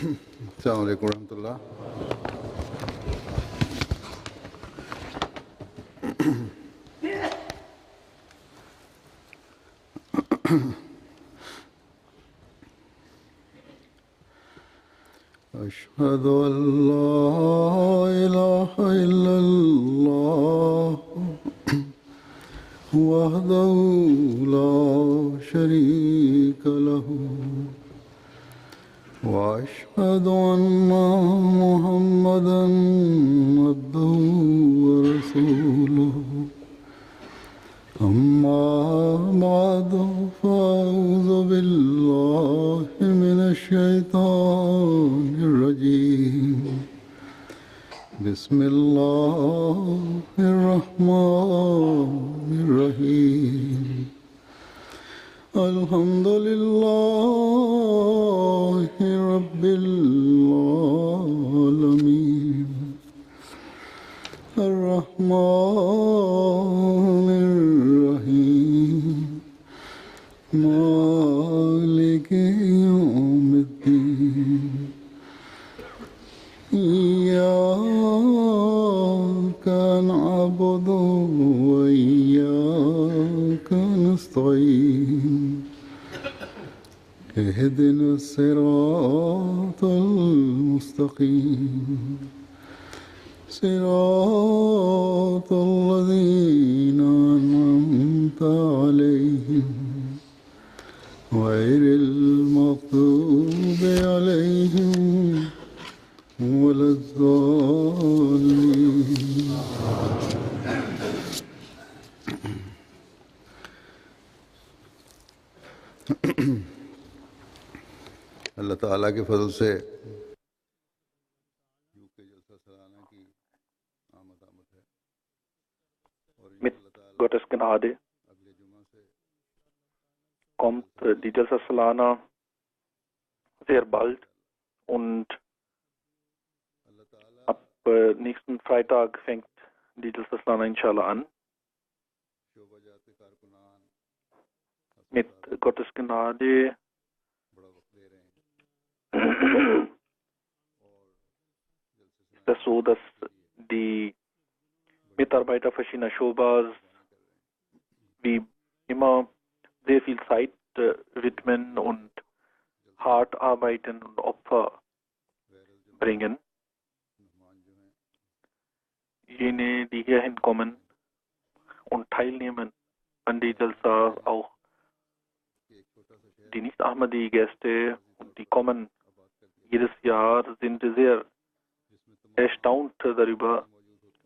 अस्सलाम वालेकुम रहमतुल्लाह। أشهد أن لا إله إلا الله وحده لا شريك له وأشهد أن محمدا عبده ورسوله أما بعد فأعوذ بالله من الشيطان الرجيم بسم الله الرحمن الرحيم الحمد لله رب العالمين الرحمن الرحيم مالك يوم الدين إياك نعبد وإياك نستعين اهدنا الصراط المستقيم صراط الذين أنعمت عليهم غير المغضوب عليهم ولا الضالين अल्लाह ताला के फजल से Mit Gottes Gnade kommt die Jalsa Salana sehr bald und ab nächsten Freitag fängt die Jalsa Salana inshallah an. Mit Gottes Gnade ist es so, dass die Mitarbeiter verschiedener Shobas wie immer sehr viel Zeit widmen und hart arbeiten und Opfer bringen. Jene, die hier hinkommen und teilnehmen an die Jalsa, auch die Nicht-Ahmadi-Gäste, und die kommen jedes Jahr, sind sehr erstaunt darüber,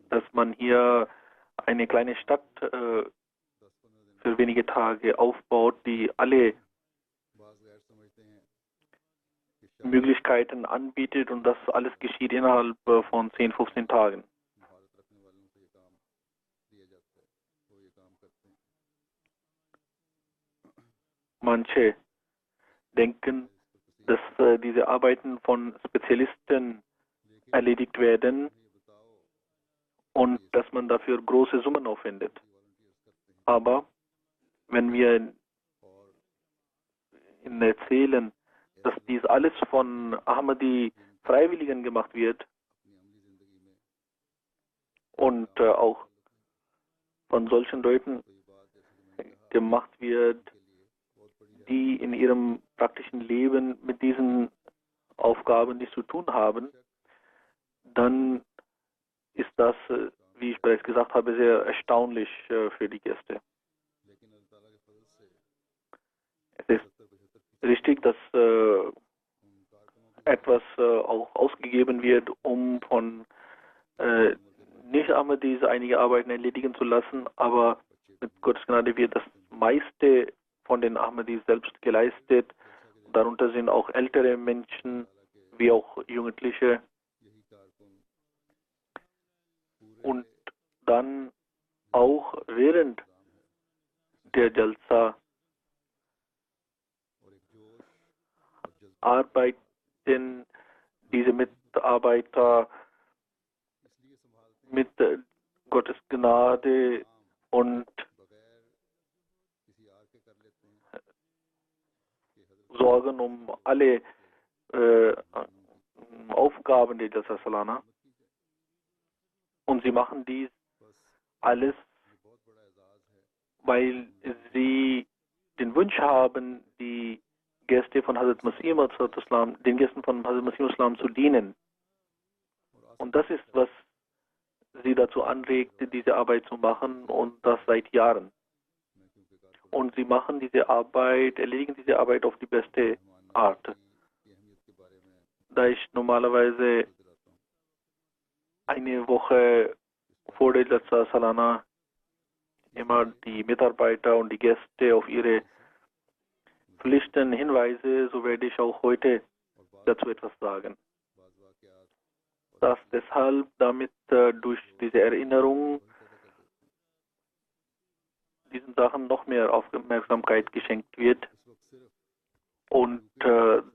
dass man hier eine kleine Stadt für wenige Tage aufbaut, die alle Möglichkeiten anbietet, und das alles geschieht innerhalb von 10, 15 Tagen. Manche denken, dass diese Arbeiten von Spezialisten erledigt werden und dass man dafür große Summen aufwendet. Aber wenn wir ihnen erzählen, dass dies alles von Ahmadi Freiwilligen gemacht wird und auch von solchen Leuten gemacht wird, die in ihrem praktischen Leben mit diesen Aufgaben nichts zu tun haben, dann ist das, wie ich bereits gesagt habe, sehr erstaunlich für die Gäste. Es ist richtig, dass etwas auch ausgegeben wird, um von Nicht-Ahmadis einige Arbeiten erledigen zu lassen, aber mit Gottes Gnade wird das meiste von den Ahmadis selbst geleistet. Darunter sind auch ältere Menschen wie auch Jugendliche. Und dann auch während der Jalsa arbeiten diese Mitarbeiter mit Gottes Gnade und sorgen um alle Aufgaben der Jalsa Salana. Und sie machen dies alles, weil sie den Wunsch haben, die Gäste von Hazrat Masih Islam, den Gästen von Hazrat Masih Islam zu dienen. Und das ist, was sie dazu anregt, diese Arbeit zu machen, und das seit Jahren. Und sie machen diese Arbeit, erledigen diese Arbeit auf die beste Art. Da ich normalerweise eine Woche vor der Jalsa Salana immer die Mitarbeiter und die Gäste auf ihre Pflichten hinweise, so werde ich auch heute dazu etwas sagen. Dass deshalb damit durch diese Erinnerung diesen Sachen noch mehr Aufmerksamkeit geschenkt wird. Und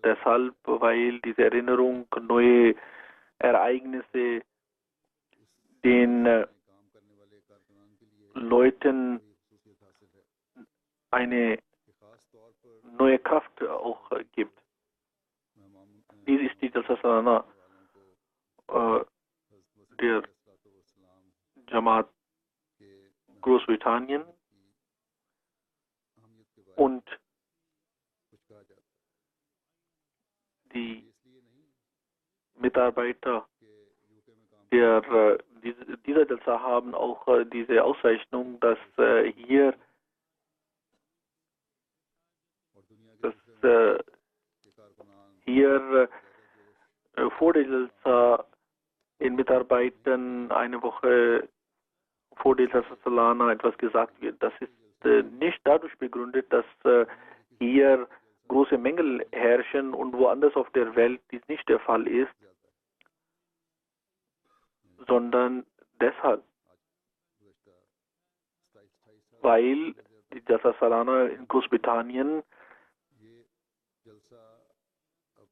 deshalb, weil diese Erinnerung neue Ereignisse den Leuten eine neue Kraft auch gibt. Dies ist die Jalsa Salana der Jamaat Großbritannien, und die Mitarbeiter dieser Jalsa haben auch diese Auszeichnung, dass hier vor der Jalsa den Mitarbeitern eine Woche vor der Jalsa Salana etwas gesagt wird. Das ist nicht dadurch begründet, dass hier große Mängel herrschen und woanders auf der Welt dies nicht der Fall ist, sondern deshalb, weil die Jalsa Salana in Großbritannien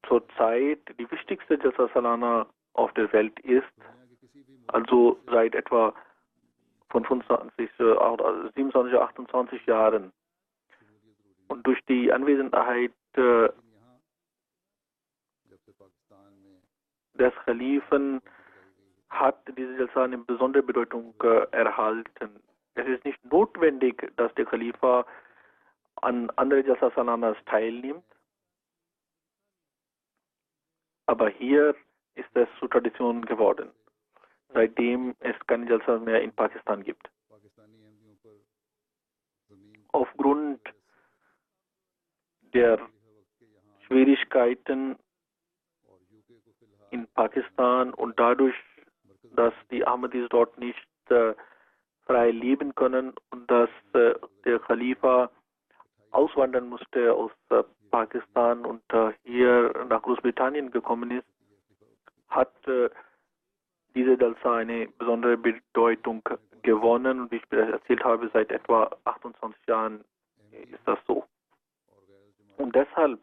zurzeit die wichtigste Jalsa Salana auf der Welt ist, also seit etwa 25, 27, 28 Jahren. Und durch die Anwesenheit des Khalifen hat diese Jalsa eine besondere Bedeutung erhalten. Es ist nicht notwendig, dass der Khalifa an anderen Jalsa Salanas teilnimmt, aber hier ist es zur Tradition geworden, seitdem es keine Jalsa mehr in Pakistan gibt. Aufgrund der Schwierigkeiten in Pakistan und dadurch, dass die Ahmadis dort nicht frei leben können und dass der Khalifa auswandern musste aus Pakistan und hier nach Großbritannien gekommen ist, hat diese Jalsa eine besondere Bedeutung gewonnen, und wie ich bereits erzählt habe, seit etwa 28 Jahren ist das so. Und deshalb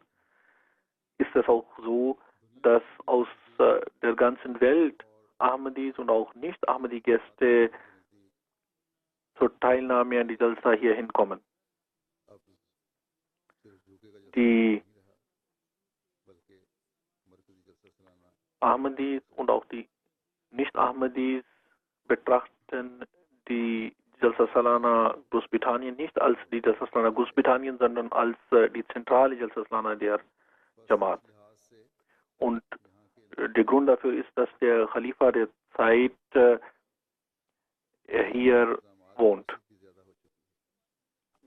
ist es auch so, dass aus der ganzen Welt Ahmadis und auch Nicht-Ahmadi-Gäste zur Teilnahme an die Jalsa hier hinkommen. Die Ahmadis und auch die Nicht-Ahmadis betrachten die Jalsa Salana Großbritannien nicht als die Jalsa Salana Großbritannien, sondern als die zentrale Jalsa Salana der Jamaat. Und der Grund dafür ist, dass der Khalifa der Zeit hier wohnt.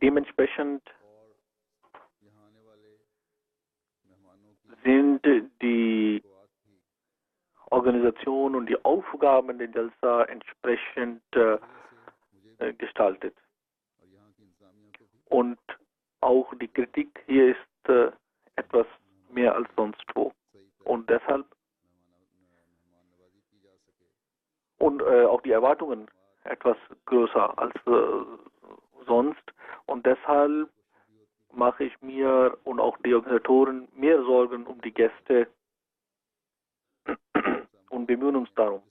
Dementsprechend sind die Organisation und die Aufgaben der Jalsa entsprechend gestaltet. Und auch die Kritik hier ist etwas mehr als sonst wo. Und deshalb und auch die Erwartungen etwas größer als sonst. Und deshalb mache ich mir und auch die Organisatoren mehr Sorgen um die Gäste und bemühen uns darum,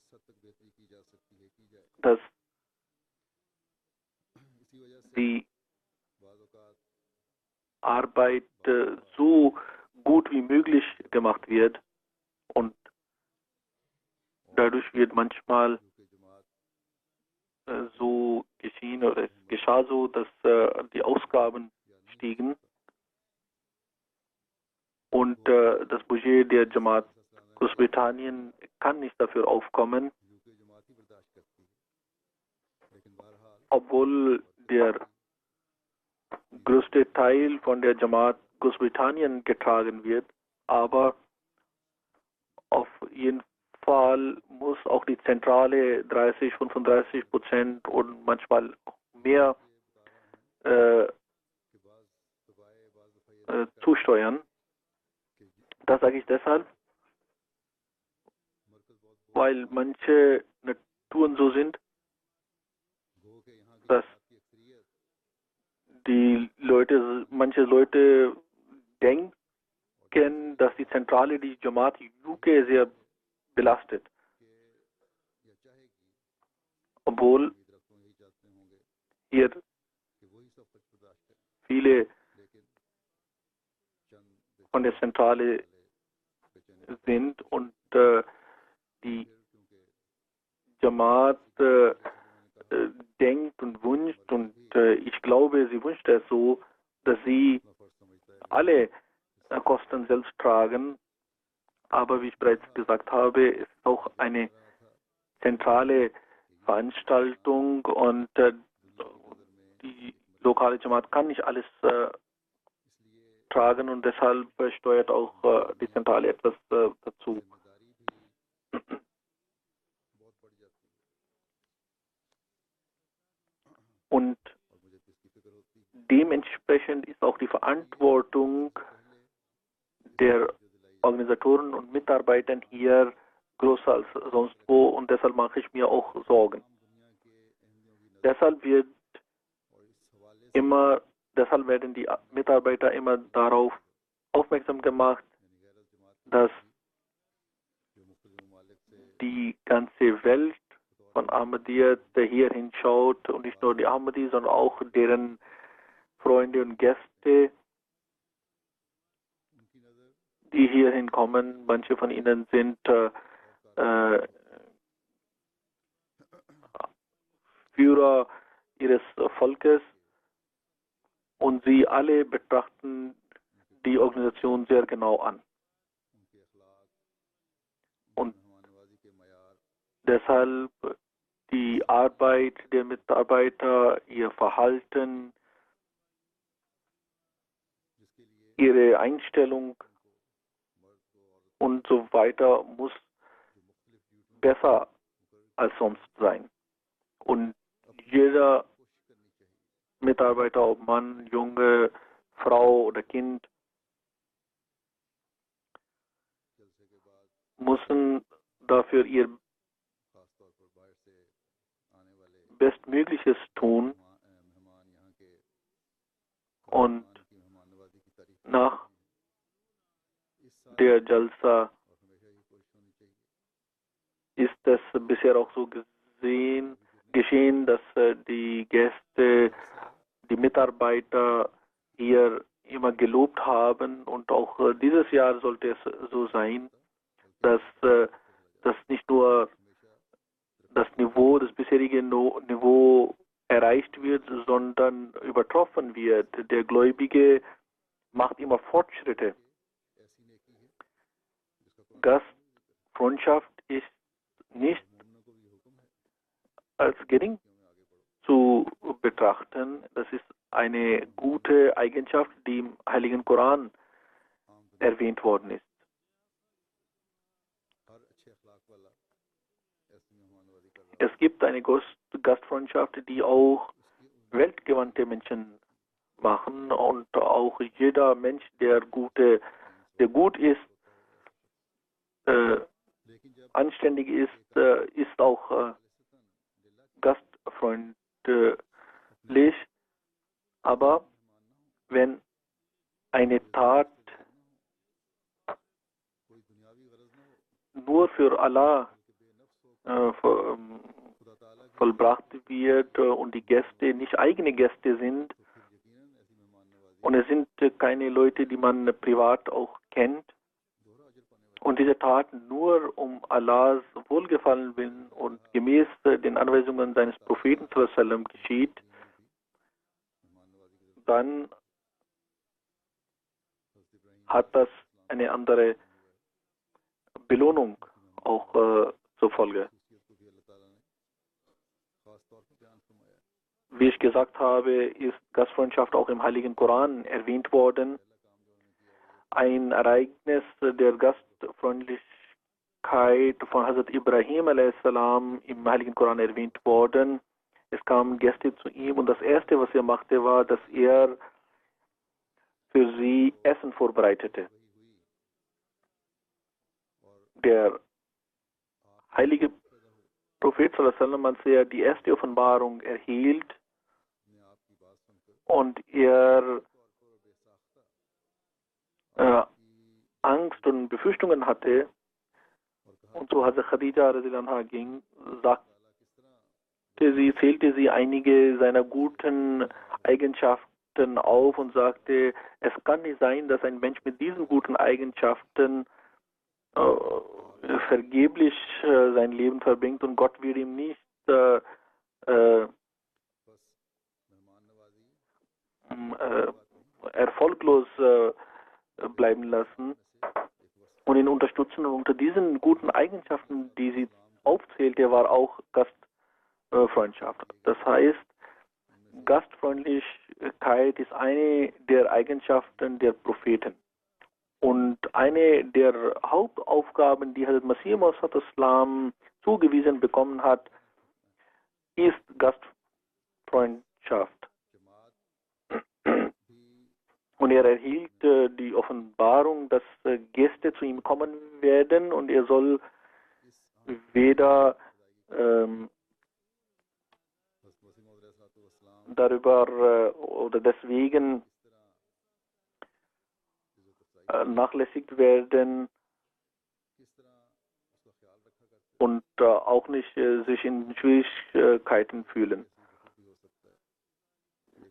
dass die Arbeit so gut wie möglich gemacht wird. Und dadurch wird manchmal so geschehen oder es geschah so, dass die Ausgaben stiegen und das Budget der Jamaat Großbritannien kann nicht dafür aufkommen, obwohl der größte Teil von der Jamaat Großbritannien getragen wird, aber auf jeden Fall muss auch die Zentrale 30, 35% und manchmal mehr zusteuern. Das sage ich deshalb, weil manche Naturen so sind, dass manche Leute denken, dass die Zentrale die Jamaat UK sehr belastet, obwohl hier viele von der Zentrale sind und die Jamaat denkt und wünscht und ich glaube, sie wünscht es so, dass sie alle Kosten selbst tragen, aber wie ich bereits gesagt habe, es ist auch eine zentrale Veranstaltung und die lokale Jamaat kann nicht alles tragen und deshalb steuert auch die Zentrale etwas dazu. Und dementsprechend ist auch die Verantwortung der Organisatoren und Mitarbeitern hier größer als sonst wo und deshalb mache ich mir auch Sorgen. Deshalb werden die Mitarbeiter immer darauf aufmerksam gemacht, dass die ganze Welt von Ahmadiyya hier hinschaut und nicht nur die Ahmadis, sondern auch deren Freunde und Gäste, die hier hinkommen. Manche von ihnen sind Führer ihres Volkes und sie alle betrachten die Organisation sehr genau an. Und deshalb die Arbeit der Mitarbeiter, ihr Verhalten, ihre Einstellung und so weiter muss besser als sonst sein. Und jeder Mitarbeiter, ob Mann, Junge, Frau oder Kind, müssen dafür ihr Bestmögliches tun und nach der Jalsa ist es bisher auch so geschehen, dass die Gäste, die Mitarbeiter hier immer gelobt haben und auch dieses Jahr sollte es so sein, dass nicht nur das bisherige Niveau erreicht wird, sondern übertroffen wird. Der Gläubige macht immer Fortschritte. Gastfreundschaft ist nicht als gering zu betrachten. Das ist eine gute Eigenschaft, die im Heiligen Koran erwähnt worden ist. Es gibt eine Gastfreundschaft, die auch weltgewandte Menschen machen und auch jeder Mensch, der gut ist, anständig ist, ist auch gastfreundlich. Aber wenn eine Tat nur für Allah vollbracht wird und die Gäste nicht eigene Gäste sind und es sind keine Leute, die man privat auch kennt und diese Tat nur um Allahs Wohlgefallen will und gemäß den Anweisungen seines Propheten sallallahu alaihi wasallam geschieht, dann hat das eine andere Belohnung auch zur Folge. Wie ich gesagt habe, ist Gastfreundschaft auch im Heiligen Koran erwähnt worden. Ein Ereignis der Gastfreundlichkeit von Hazrat Ibrahim a.s. im Heiligen Koran erwähnt worden. Es kamen Gäste zu ihm und das Erste, was er machte, war, dass er für sie Essen vorbereitete. Der heilige Prophet sallallahu alaihi wasallam, als er die erste Offenbarung erhielt und er Angst und Befürchtungen hatte und zu Hazrat Khadija radhiyallahu anha ging, zählte sie einige seiner guten Eigenschaften auf und sagte, es kann nicht sein, dass ein Mensch mit diesen guten Eigenschaften vergeblich sein Leben verbringt und Gott wird ihm nicht erfolglos bleiben lassen und ihn unterstützen. Und unter diesen guten Eigenschaften, die sie aufzählte, war auch Gastfreundschaft. Das heißt, Gastfreundlichkeit ist eine der Eigenschaften der Propheten. Und eine der Hauptaufgaben, die Hazrat Masih Maud zugewiesen bekommen hat, ist Gastfreundschaft. Und er erhielt die Offenbarung, dass Gäste zu ihm kommen werden und er soll weder darüber oder deswegen nachlässigt werden und auch nicht sich in Schwierigkeiten fühlen.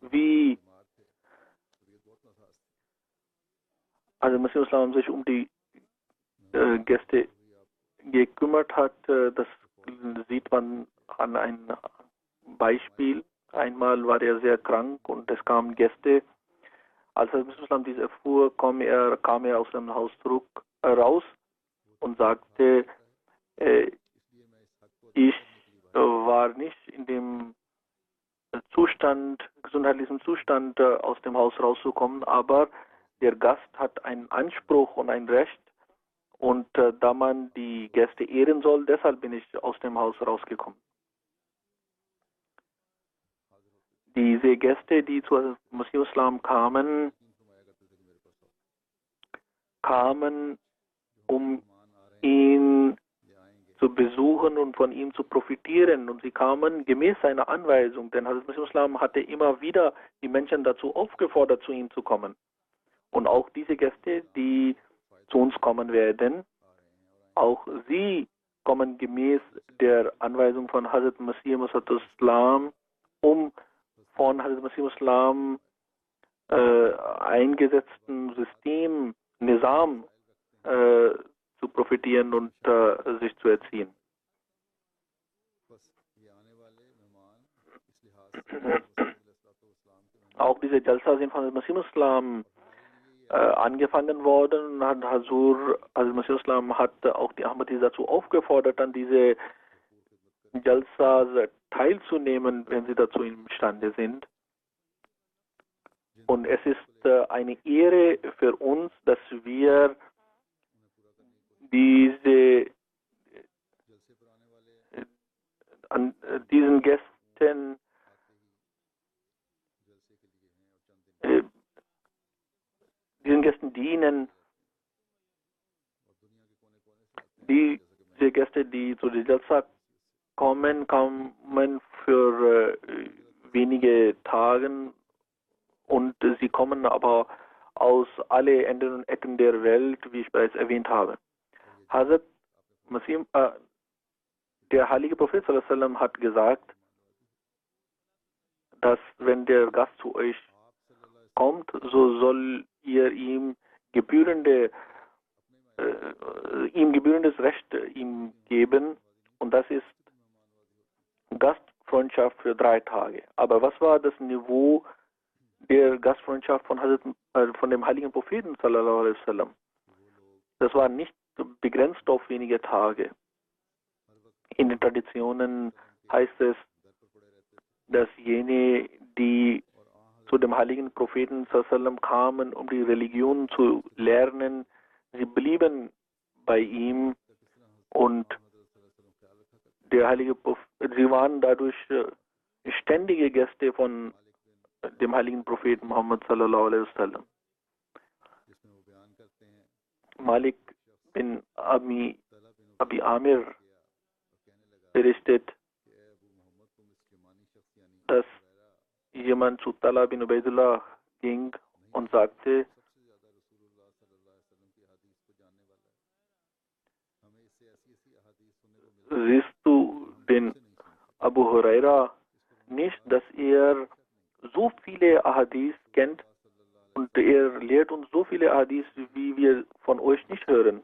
Wie also Masih Islam sich um die Gäste gekümmert hat, das sieht man an einem Beispiel. Einmal war er sehr krank und es kamen Gäste. Als Masih Islam dies erfuhr, kam er aus dem Haus raus und sagte, ich war nicht in dem gesundheitlichen Zustand, aus dem Haus rauszukommen, aber der Gast hat einen Anspruch und ein Recht und da man die Gäste ehren soll, deshalb bin ich aus dem Haus rausgekommen. Diese Gäste, die zu Masih Islam kamen, um ihn zu besuchen und von ihm zu profitieren. Und sie kamen gemäß seiner Anweisung, denn Hazrat Masih Islam hatte immer wieder die Menschen dazu aufgefordert, zu ihm zu kommen. Und auch diese Gäste, die zu uns kommen werden, auch sie kommen gemäß der Anweisung von Hazrat Masih Islam, um von Hazrat Masih Islam eingesetzten System, Nizam zu profitieren und sich zu erziehen. Auch diese Jalsa sind von Masih Islam angefangen worden und Hazrat Masih Islam hat auch die Ahmadis dazu aufgefordert, an diese Jalsas teilzunehmen, wenn sie dazu imstande sind. Und es ist eine Ehre für uns, dass wir an diesen Gästen dienen. Diese Gäste, die zu der Jalsa kommen für wenige Tage und sie kommen aber aus allen Enden und Ecken der Welt, wie ich bereits erwähnt habe. Hazrat Masih, der heilige Prophet sallallahu alaihi wasallam hat gesagt, dass wenn der Gast zu euch kommt, so soll ihr ihm gebührendes Recht ihm geben, und das ist Gastfreundschaft für 3 Tage. Aber was war das Niveau der Gastfreundschaft von dem heiligen Propheten sallallahu alaihi wasallam? Das war nicht begrenzt auf wenige Tage. In den Traditionen heißt es, dass jene, die zu dem heiligen Propheten sallallahu alaihi wasallam kamen, um die Religion zu lernen, sie blieben bei ihm und der heilige Prophet, sie waren dadurch ständige Gäste von dem heiligen Propheten Muhammad sallallahu alaihi wasallam. Malik bin Abi Amir berichtet, dass jemand zu Talha bin Ubaidullah ging und sagte, siehst du den Abu Huraira nicht, dass er so viele Ahadith kennt und er lehrt uns so viele Ahadith, wie wir von euch nicht hören?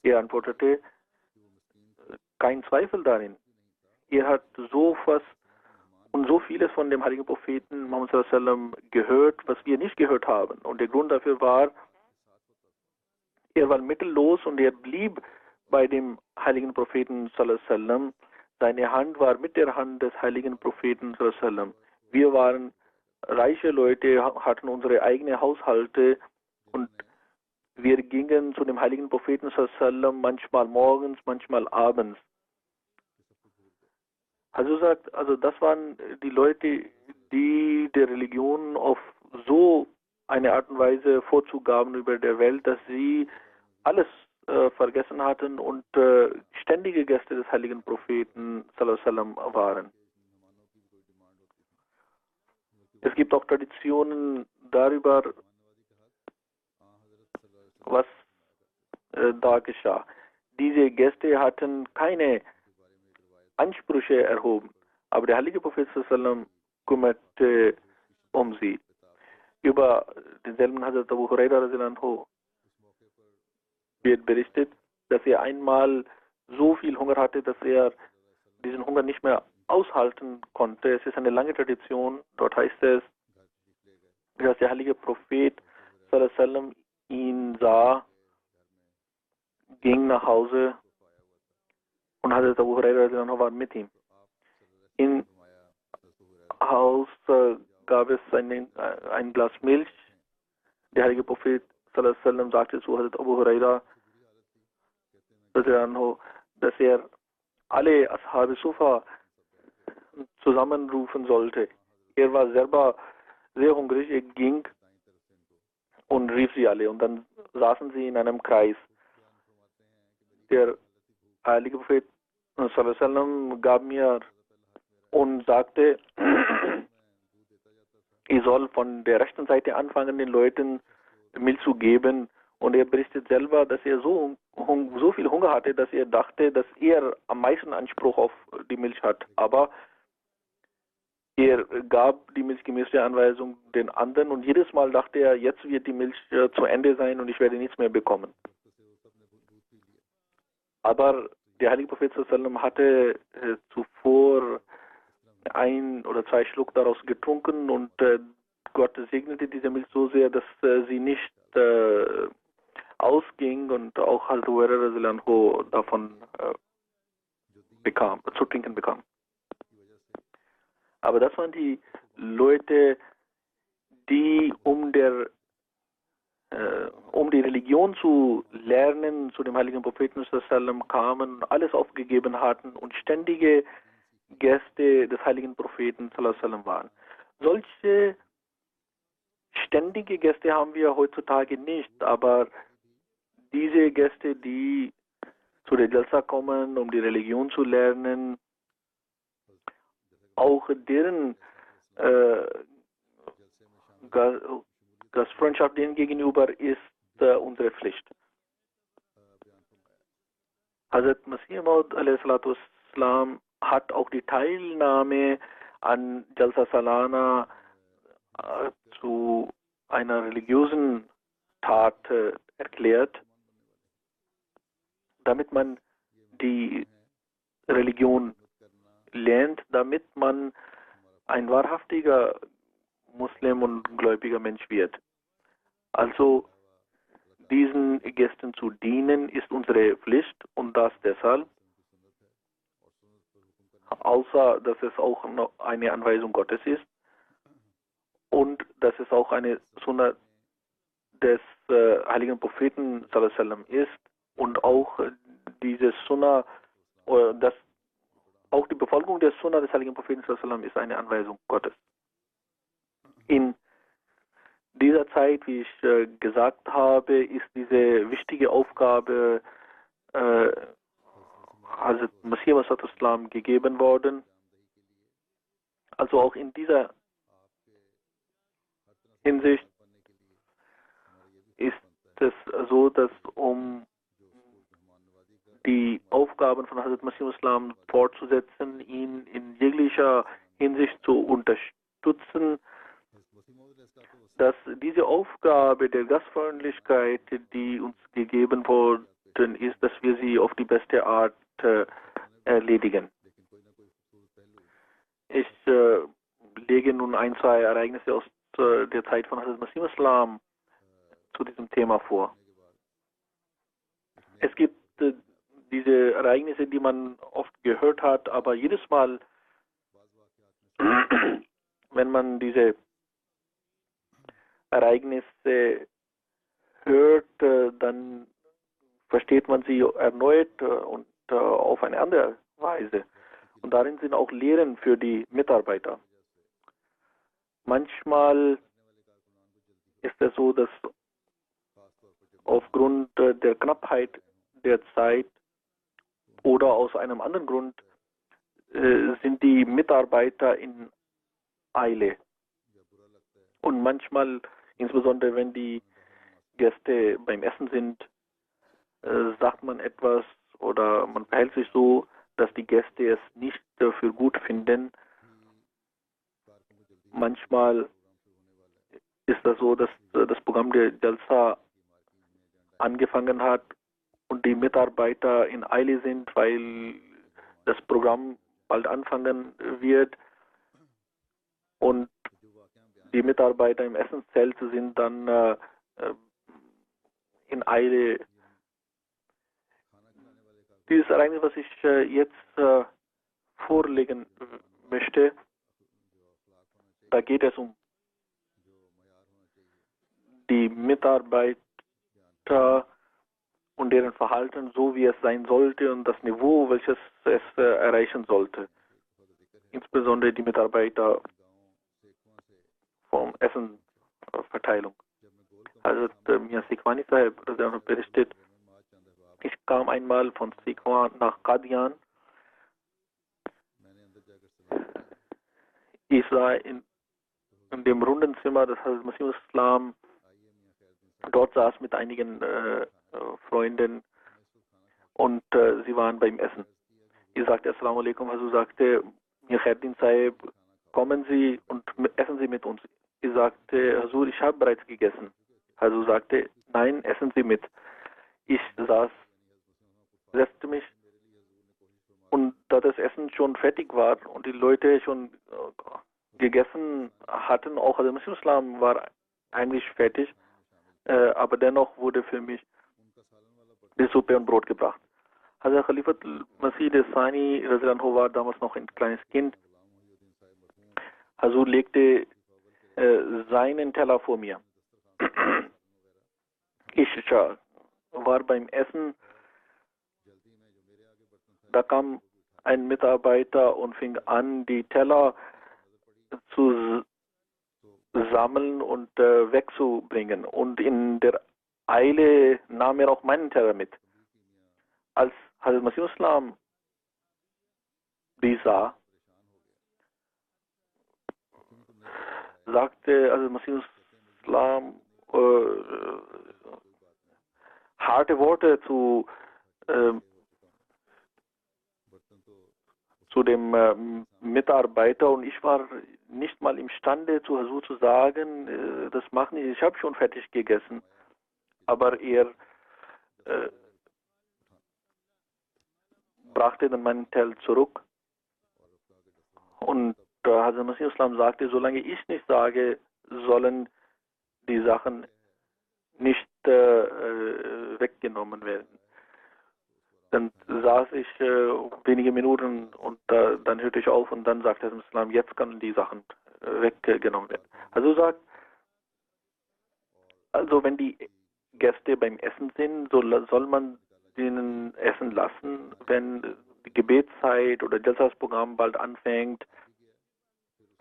Er antwortete, kein Zweifel darin. Er hat so fast und so vieles von dem heiligen Propheten Muhammad sallallahu alaihi wasallam gehört, was wir nicht gehört haben. Und der Grund dafür war, er war mittellos und er blieb bei dem heiligen Propheten sallallahu alaihi wasallam. Seine Hand war mit der Hand des heiligen Propheten sallallahu alaihi wasallam. Wir waren reiche Leute, hatten unsere eigenen Haushalte und wir gingen zu dem heiligen Propheten sallallahu alaihi wasallam manchmal morgens, manchmal abends. Also sagt, also das waren die Leute, die der Religion auf so eine Art und Weise Vorzug gaben über der Welt, dass sie alles vergessen hatten und ständige Gäste des heiligen Propheten sallallahu alaihi wasallam waren. Es gibt auch Traditionen darüber, was da geschah. Diese Gäste hatten keine Ansprüche erhoben, aber der heilige Prophet sallallahu alaihi wasallam kümmerte um sie. Über denselben Hazrat Abu Huraira radhiyallahu anhu wird berichtet, dass er einmal so viel Hunger hatte, dass er diesen Hunger nicht mehr aushalten konnte. Es ist eine lange Tradition. Dort heißt es, dass der heilige Prophet sallallahu alaihi wasallam ihn sah, ging nach Hause und Hazrat Abu Huraira war mit ihm. Im Haus gab es ein Glas Milch. Der heilige Prophet sallallahu alaihi wasallam sagte zu Hazrat Abu Huraira, dass er alle Ashab Sufa zusammenrufen sollte. Er war selber sehr hungrig, er ging und rief sie alle und dann saßen sie in einem Kreis. Der heilige Prophet sallallahu alaihi wasallam gab mir und sagte, ich soll von der rechten Seite anfangen, den Leuten Milch zu geben. Und er berichtet selber, dass er so viel Hunger hatte, dass er dachte, dass er am meisten Anspruch auf die Milch hat. Aber er gab die Milch gemäß der Anweisung den anderen und jedes Mal dachte er, jetzt wird die Milch zu Ende sein und ich werde nichts mehr bekommen. Aber der heilige Prophet sallallahu alaihi wasallam hatte zuvor 1 oder 2 Schluck daraus getrunken und Gott segnete diese Milch so sehr, dass sie nicht ausging und auch Hazrat Hurairah davon zu trinken bekam. Aber das waren die Leute, die um die Religion zu lernen, zu dem heiligen Propheten sallallahu alaihi wasallam kamen, alles aufgegeben hatten und ständige Gäste des heiligen Propheten sallallahu alaihi wasallam waren. Solche ständige Gäste haben wir heutzutage nicht, aber diese Gäste, die zu der Jalsa kommen, um die Religion zu lernen, auch deren Gastfreundschaft denen gegenüber ist unsere Pflicht. Hazrat Masih Maud a.s. hat auch die Teilnahme an Jalsa Salana zu einer religiösen Tat erklärt, damit man die Religion lernt, damit man ein wahrhaftiger Muslim und gläubiger Mensch wird. Also diesen Gästen zu dienen ist unsere Pflicht und das deshalb, außer dass es auch noch eine Anweisung Gottes ist und dass es auch eine Sunna des heiligen Propheten sallallahu alaihi wasallam ist und auch diese Sunna, dass auch die Befolgung der Sunna des heiligen Propheten sallallahu alaihi wasallam ist eine Anweisung Gottes. In dieser Zeit, wie ich gesagt habe, ist diese wichtige Aufgabe Hazrat Masih Islam gegeben worden. Also auch in dieser Hinsicht ist es so, dass um die Aufgaben von Hazrat Masih Islam fortzusetzen, ihn in jeglicher Hinsicht zu unterstützen, dass diese Aufgabe der Gastfreundlichkeit, die uns gegeben worden ist, dass wir sie auf die beste Art erledigen. Ich lege nun ein, zwei Ereignisse aus der Zeit von Hazrat Masih Islam zu diesem Thema vor. Es gibt diese Ereignisse, die man oft gehört hat, aber jedes Mal, wenn man diese Ereignisse hört, dann versteht man sie erneut und auf eine andere Weise. Und darin sind auch Lehren für die Mitarbeiter. Manchmal ist es so, dass aufgrund der Knappheit der Zeit oder aus einem anderen Grund sind die Mitarbeiter in Eile. Und manchmal, insbesondere wenn die Gäste beim Essen sind, sagt man etwas oder man verhält sich so, dass die Gäste es nicht für gut finden. Manchmal ist das so, dass das Programm der Jalsa angefangen hat und die Mitarbeiter in Eile sind, weil das Programm bald anfangen wird und die Mitarbeiter im Essenszelt sind dann in Eile. Dieses Ereignis, was ich jetzt vorlegen möchte, da geht es um die Mitarbeiter und deren Verhalten, so wie es sein sollte und das Niveau, welches es erreichen sollte. Insbesondere die Mitarbeiter vom Essenverteilung. Also mir Sikwani Sahib berichtet, ich kam einmal von Sikwan nach Qadian. Ich sah in dem runden Zimmer des Hazrat Masih Islam, dort saß mit einigen Freunden und sie waren beim Essen. Ich sagte Assalamu alaikum, Hazur sagte, Mir Khairuddin Sahib, kommen Sie und essen Sie mit uns. Ich sagte, Hazur, ich habe bereits gegessen. Hazur sagte, nein, essen Sie mit. Ich setzte mich und da das Essen schon fertig war und die Leute schon gegessen hatten, auch der Masih Islam war eigentlich fertig, aber dennoch wurde für mich die Suppe und Brot gebracht. Hazrat Khalifat Masih Sani war damals noch ein kleines Kind. Hazur legte seinen Teller vor mir. Ich war beim Essen. Da kam ein Mitarbeiter und fing an, die Teller zu sammeln und wegzubringen. Und in der Eile nahm er auch meinen Teller mit. Als Hazrat Masih Islam dies sah, sagte Hazrat Masih Islam harte Worte zu dem Mitarbeiter und ich war nicht mal imstande zu Hazur zu sagen, das macht nicht, ich habe schon fertig gegessen. Aber er brachte dann meinen Teil zurück. Und Hazrat Masih Islam sagte, solange ich nicht sage, sollen die Sachen nicht weggenommen werden. Dann saß ich wenige Minuten und dann hörte ich auf und dann sagte Hazrat Islam, jetzt können die Sachen weggenommen werden. Also wenn die Gäste beim Essen sind, so soll man denen essen lassen. Wenn die Gebetszeit oder das Programm bald anfängt,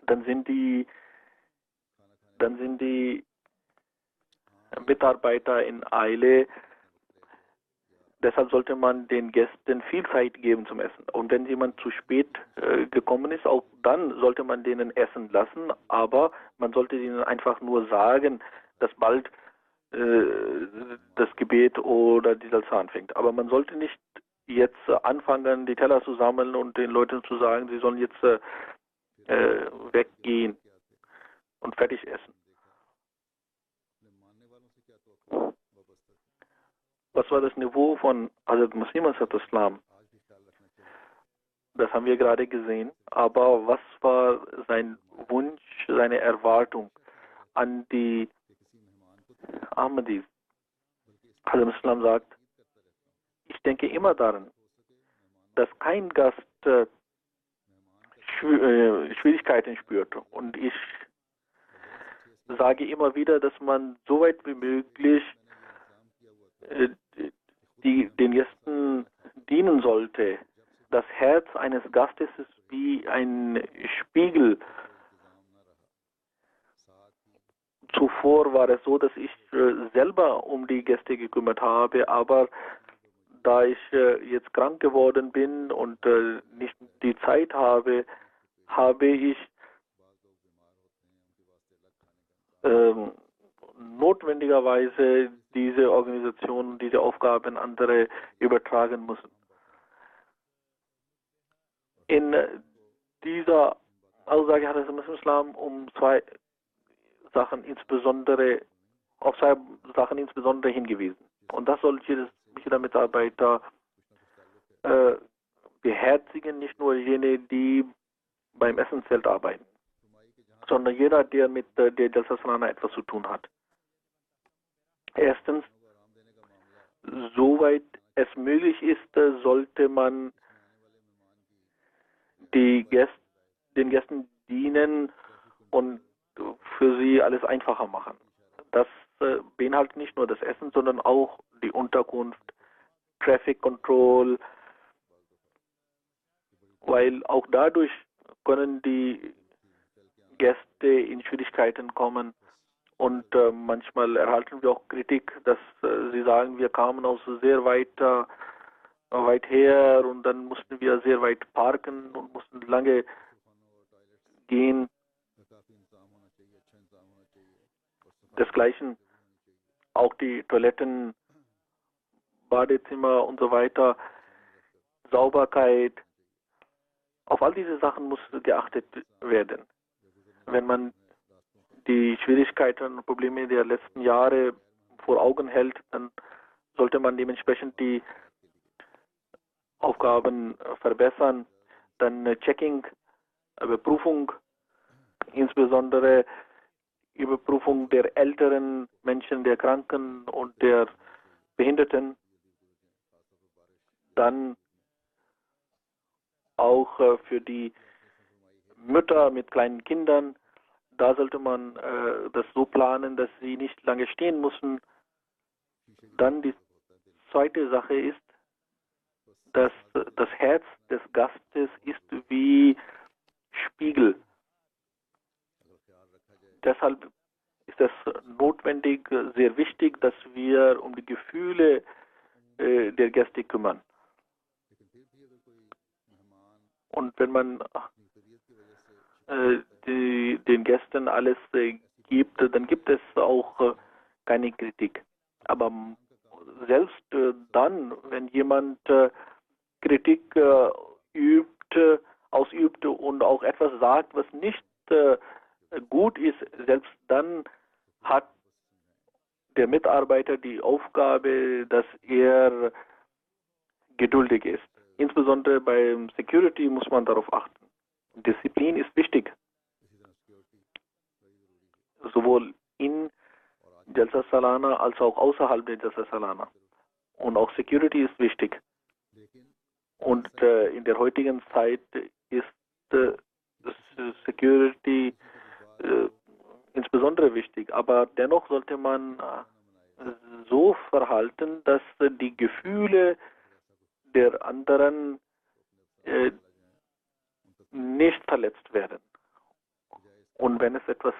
dann sind die Mitarbeiter in Eile. Deshalb sollte man den Gästen viel Zeit geben zum Essen. Und wenn jemand zu spät gekommen ist, auch dann sollte man denen essen lassen. Aber man sollte ihnen einfach nur sagen, dass bald das Gebet oder die Salsa anfängt. Aber man sollte nicht jetzt anfangen, die Teller zu sammeln und den Leuten zu sagen, sie sollen jetzt weggehen und fertig essen. Was war das Niveau von Hazrat Masih Islam? Das haben wir gerade gesehen. Aber was war sein Wunsch, seine Erwartung an die Ahmadis? Hazrat Islam sagt, ich denke immer daran, dass kein Gast Schwierigkeiten spürt. Und ich sage immer wieder, dass man so weit wie möglich den Gästen dienen sollte. Das Herz eines Gastes ist wie ein Spiegel. Zuvor war es so, dass ich selber um die Gäste gekümmert habe, aber da ich jetzt krank geworden bin und nicht die Zeit habe, habe ich notwendigerweise diese Organisation, diese Aufgaben andere übertragen müssen. In dieser Aussage hat der Islam um zwei Sachen insbesondere hingewiesen. Und das soll jeder Mitarbeiter beherzigen, nicht nur jene, die beim Essenszelt arbeiten, sondern jeder, der mit der Jalsa Salana etwas zu tun hat. Erstens, soweit es möglich ist, sollte man den Gästen dienen und für sie alles einfacher machen. Das beinhaltet nicht nur das Essen, sondern auch die Unterkunft, Traffic Control, weil auch dadurch können die Gäste in Schwierigkeiten kommen. Und manchmal erhalten wir auch Kritik, dass sie sagen, wir kamen aus sehr weit her und dann mussten wir sehr weit parken und mussten lange gehen. Desgleichen auch die Toiletten, Badezimmer und so weiter, Sauberkeit. Auf all diese Sachen muss geachtet werden. Wenn man die Schwierigkeiten und Probleme der letzten Jahre vor Augen hält, dann sollte man dementsprechend die Aufgaben verbessern. Dann Checking, Überprüfung, insbesondere Überprüfung der älteren Menschen, der Kranken und der Behinderten. Dann auch für die Mütter mit kleinen Kindern. Da sollte man das so planen, dass sie nicht lange stehen müssen. Dann die zweite Sache ist, dass das Herz des Gastes ist wie Spiegel. Deshalb ist es notwendig, sehr wichtig, dass wir um die Gefühle der Gäste kümmern. Und wenn man den Gästen alles gibt, dann gibt es auch keine Kritik. Aber selbst dann, wenn jemand Kritik ausübt und auch etwas sagt, was nicht gut ist, selbst dann hat der Mitarbeiter die Aufgabe, dass er geduldig ist. Insbesondere beim Security muss man darauf achten. Disziplin ist wichtig, sowohl in Jalsa Salana als auch außerhalb der Jalsa Salana. Und auch Security ist wichtig. Und in der heutigen Zeit ist Security insbesondere wichtig. Aber dennoch sollte man so verhalten, dass die Gefühle der anderen nicht verletzt werden. Und wenn es etwas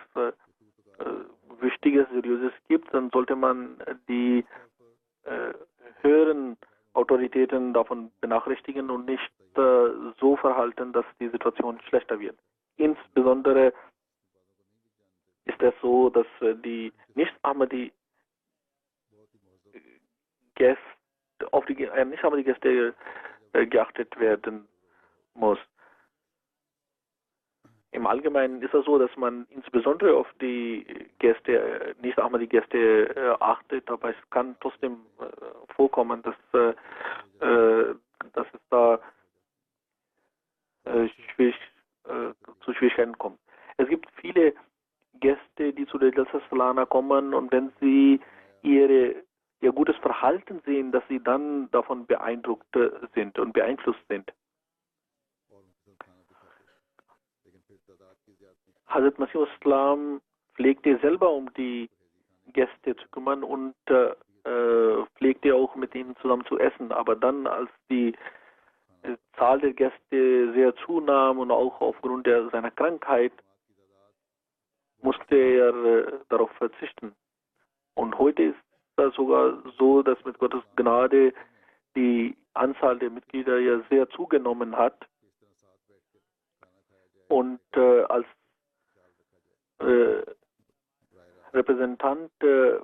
Wichtiges, Seriöses gibt, dann sollte man die höheren Autoritäten davon benachrichtigen und nicht so verhalten, dass die Situation schlechter wird. Insbesondere ist es so, dass die Nicht-Ahmadi Gäste auf die Nicht-Ahmadi Gäste geachtet werden muss. Im Allgemeinen ist es so, dass man insbesondere auf die Gäste, Nicht-Ahmadi Gäste achtet, aber es kann trotzdem vorkommen, dass es da zu Schwierigkeiten kommt. Es gibt viele Gäste, die zu der Jalsa Salana kommen, und wenn sie ihr gutes Verhalten sehen, dass sie dann davon beeindruckt sind und beeinflusst sind. Hazrat Masih Islam pflegte selber um die Gäste zu kümmern und pflegte auch mit ihnen zusammen zu essen. Aber dann, als die Zahl der Gäste sehr zunahm und auch aufgrund seiner Krankheit, musste er darauf verzichten. Und heute ist es sogar so, dass mit Gottes Gnade die Anzahl der Mitglieder ja sehr zugenommen hat. Und als Repräsentant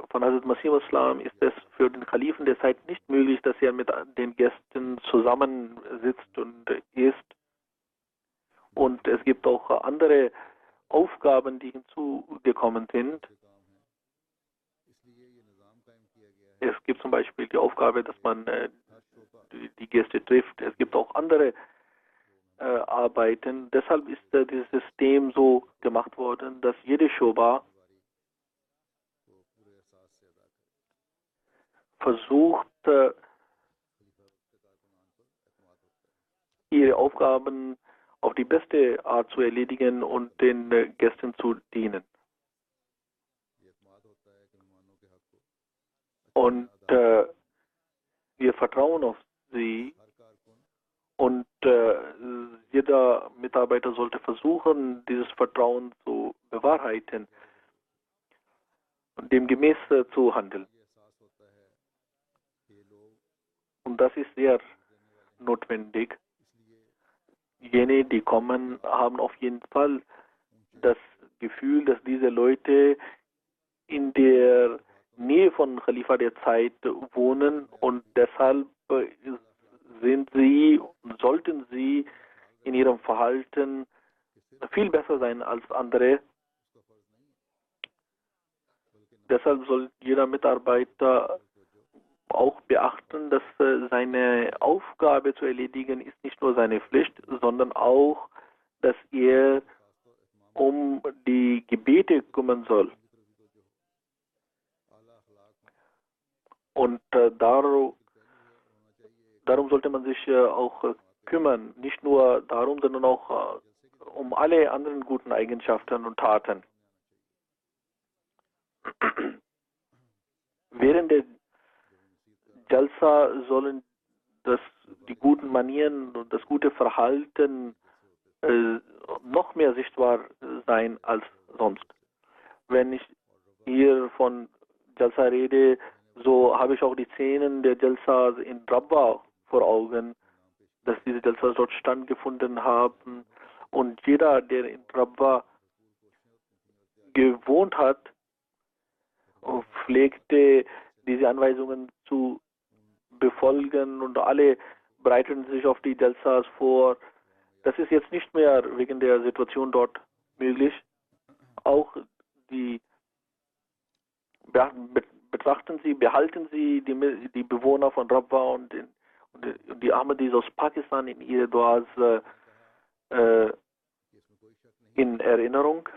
von Hazrat Masih Islam ist es für den Kalifen der Zeit nicht möglich, dass er mit den Gästen zusammensitzt und isst. Und es gibt auch andere Aufgaben, die hinzugekommen sind. Es gibt zum Beispiel die Aufgabe, dass man die Gäste trifft. Es gibt auch andere Arbeiten. Deshalb ist dieses System so gemacht worden, dass jede Shoba versucht, ihre Aufgaben auf die beste Art zu erledigen und den Gästen zu dienen. Und wir vertrauen auf sie, und jeder Mitarbeiter sollte versuchen, dieses Vertrauen zu bewahrheiten und demgemäß zu handeln. Und das ist sehr notwendig. Jene, die kommen, haben auf jeden Fall das Gefühl, dass diese Leute in der Nähe von Khalifa der Zeit wohnen, und deshalb sollten sie in ihrem Verhalten viel besser sein als andere. Deshalb soll jeder Mitarbeiter auch beachten, dass seine Aufgabe zu erledigen ist nicht nur seine Pflicht, sondern auch, dass er um die Gebete kümmern soll. Und darum sollte man sich auch kümmern. Nicht nur darum, sondern auch um alle anderen guten Eigenschaften und Taten. Während der Jalsa sollen die guten Manieren und das gute Verhalten noch mehr sichtbar sein als sonst. Wenn ich hier von Jalsa rede, so habe ich auch die Szenen der Jalsas in Rabwa vor Augen, dass diese Jalsas dort stattgefunden haben. Und jeder, der in Rabwa gewohnt hat, pflegte diese Anweisungen zu befolgen, und alle bereiteten sich auf die Jalsas vor. Das ist jetzt nicht mehr wegen der Situation dort möglich. Auch behalten Sie die Bewohner von Rabwa und die Ahmadis aus Pakistan in ihre Duas in Erinnerung,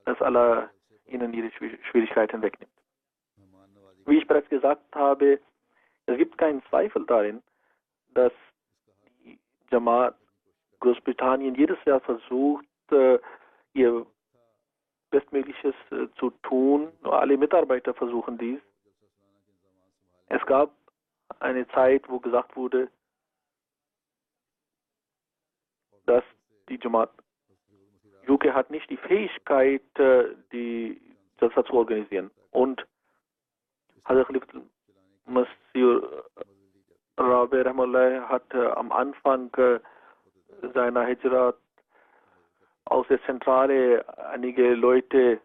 dass Allah ihnen ihre Schwierigkeiten wegnimmt. Wie ich bereits gesagt habe, es gibt keinen Zweifel darin, dass die Jamaat Großbritannien jedes Jahr versucht, ihr Bestmögliches zu tun. Alle Mitarbeiter versuchen dies. Es gab eine Zeit, wo gesagt wurde, dass die Jamaat UK hat nicht die Fähigkeit, die Jalsa zu organisieren. Und Hazrat Khalifatul Masih Rabi Rahmallah hat am Anfang seiner Hijrat aus der Zentrale einige Leute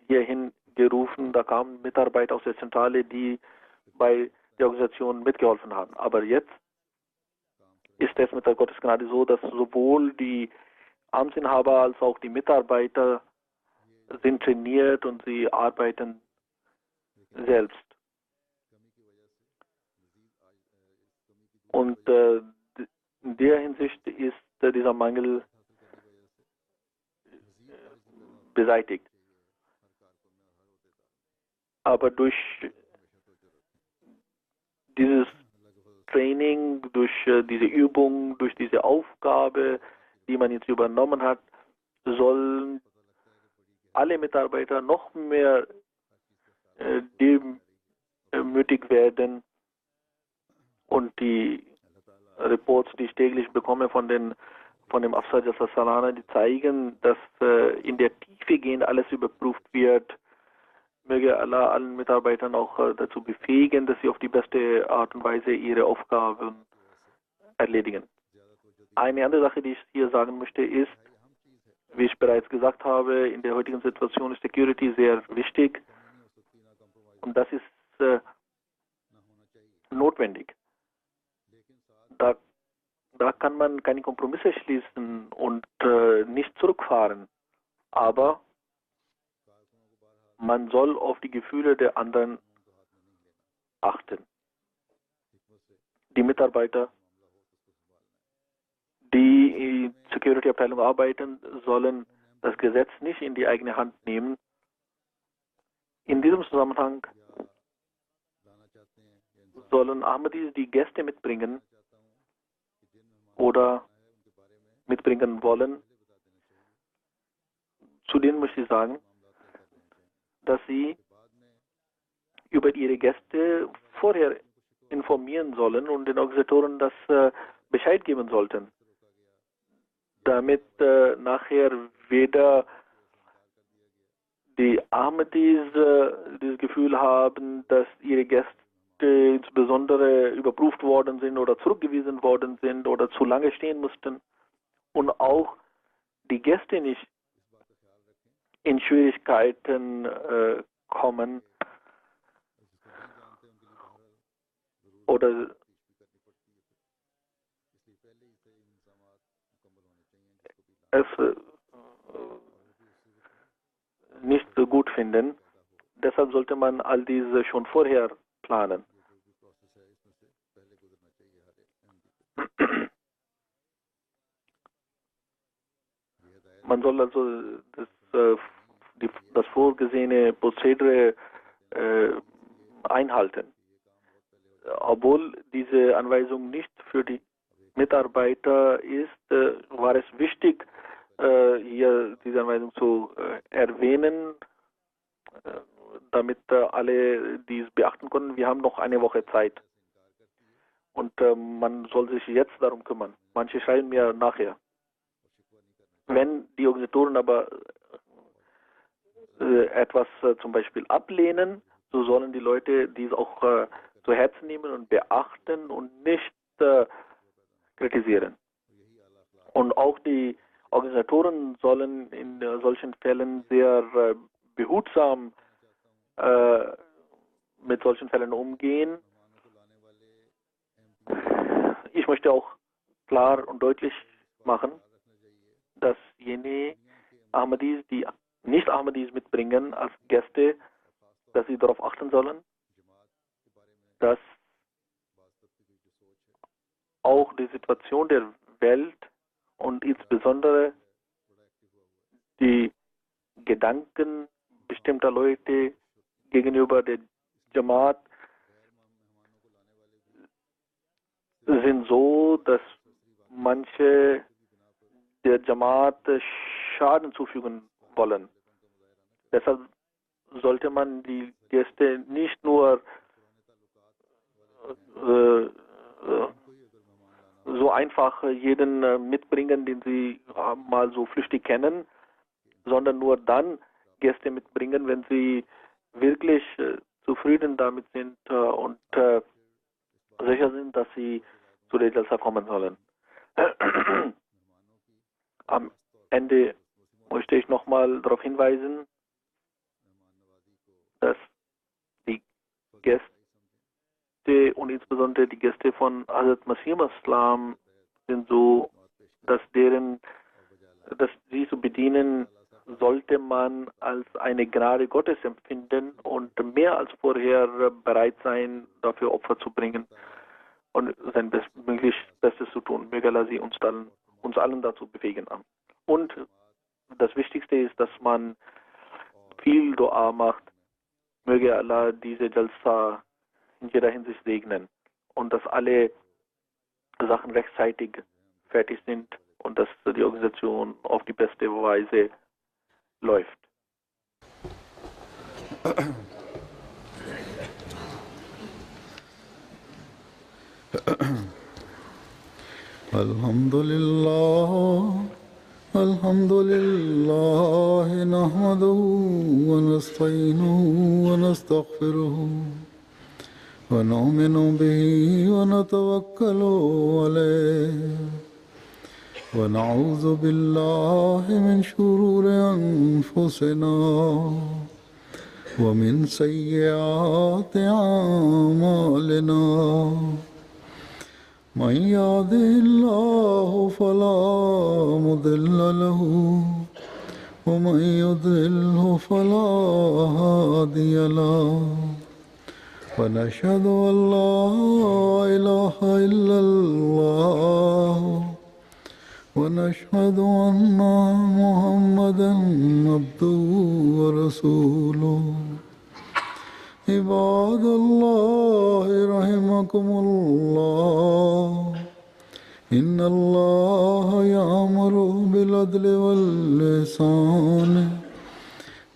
hierhin gerufen. Da kamen Mitarbeiter aus der Zentrale, die bei der Organisation mitgeholfen haben. Aber jetzt ist es mit der Gottesgnade so, dass sowohl die Amtsinhaber als auch die Mitarbeiter sind trainiert und sie arbeiten selbst. Und in der Hinsicht ist dieser Mangel beseitigt. Aber durch dieses Training, durch diese Übung, durch diese Aufgabe, die man jetzt übernommen hat, sollen alle Mitarbeiter noch mehr demütig werden. Und die Reports, die ich täglich bekomme von dem Afsar Jalsa Salana, die zeigen, dass in der Tiefe gehend alles überprüft wird. Möge Allah allen Mitarbeitern auch dazu befähigen, dass sie auf die beste Art und Weise ihre Aufgaben erledigen. Eine andere Sache, die ich hier sagen möchte, ist, wie ich bereits gesagt habe, in der heutigen Situation ist Security sehr wichtig und das ist notwendig. Da kann man keine Kompromisse schließen und nicht zurückfahren. Aber man soll auf die Gefühle der anderen achten. Die Mitarbeiter, die in Security-Abteilung arbeiten, sollen das Gesetz nicht in die eigene Hand nehmen. In diesem Zusammenhang sollen Ahmadis die Gäste mitbringen oder mitbringen wollen. Zu denen möchte ich sagen, dass sie über ihre Gäste vorher informieren sollen und den Organisatoren das Bescheid geben sollten, damit nachher weder die Ahmadis das Gefühl haben, dass ihre Gäste insbesondere überprüft worden sind oder zurückgewiesen worden sind oder zu lange stehen mussten und auch die Gäste nicht in Schwierigkeiten kommen oder es nicht so gut finden. Deshalb sollte man all diese schon vorher planen. Man soll also das vorgesehene Prozedere einhalten. Obwohl diese Anweisung nicht für die Mitarbeiter ist, war es wichtig, hier diese Anweisung zu erwähnen, damit alle dies beachten können. Wir haben noch eine Woche Zeit und man soll sich jetzt darum kümmern. Manche schreiben mir nachher. Wenn die Organisatoren aber etwas zum Beispiel ablehnen, so sollen die Leute dies auch zu Herzen nehmen und beachten und nicht kritisieren. Und auch die Organisatoren sollen in solchen Fällen sehr behutsam mit solchen Fällen umgehen. Ich möchte auch klar und deutlich machen, dass jene Ahmadis, die nicht Ahmadis mitbringen als Gäste, dass sie darauf achten sollen, dass auch die Situation der Welt und insbesondere die Gedanken bestimmter Leute gegenüber der Jamaat sind so, dass manche der Jamaat Schaden zufügen wollen. Deshalb sollte man die Gäste nicht nur so einfach jeden mitbringen, den sie mal so flüchtig kennen, sondern nur dann Gäste mitbringen, wenn sie wirklich zufrieden damit sind und sicher sind, dass sie zu der Jalsa kommen sollen. Am Ende möchte ich nochmal darauf hinweisen, dass die Gäste und insbesondere die Gäste von Hazrat Masih Islam sind so, dass sie zu bedienen, sollte man als eine Gnade Gottes empfinden und mehr als vorher bereit sein, dafür Opfer zu bringen und sein möglichst Bestes zu tun. Möge Allah sie uns allen dazu befähigen. Und das Wichtigste ist, dass man viel Dua macht. Möge Allah diese Jalsa in jeder Hinsicht segnen und dass alle Sachen rechtzeitig fertig sind und dass die Organisation auf die beste Weise läuft. Alhamdulillah, nahmaduhu wa nasta'inuhu wa nastaghfiruhu wa nu'minu bihi wa natawakkalu alayhi wa na'udhu billahi min shururi anfusina wa min sayyiati a'malina. من يهده الله فلا مضل له ومن يضلله فلا هادي له ونشهد أن لا إله إلا الله ونشهد أن محمدا عبده ورسوله. عباد الله رحمكم الله إن الله يأمر بالعدل والإحسان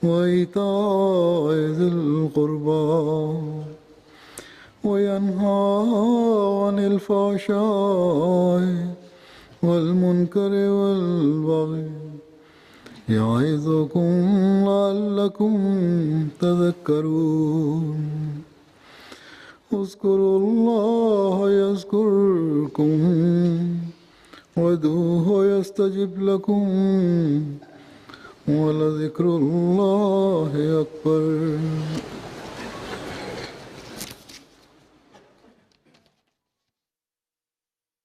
وإيتاء ذي القربى وينهى عن الفحشاء والمنكر والبغي يعظكم لعلكم تذكرون. اذكروا الله يذكركم وادعوه يستجب لكم ولذكر الله أكبر.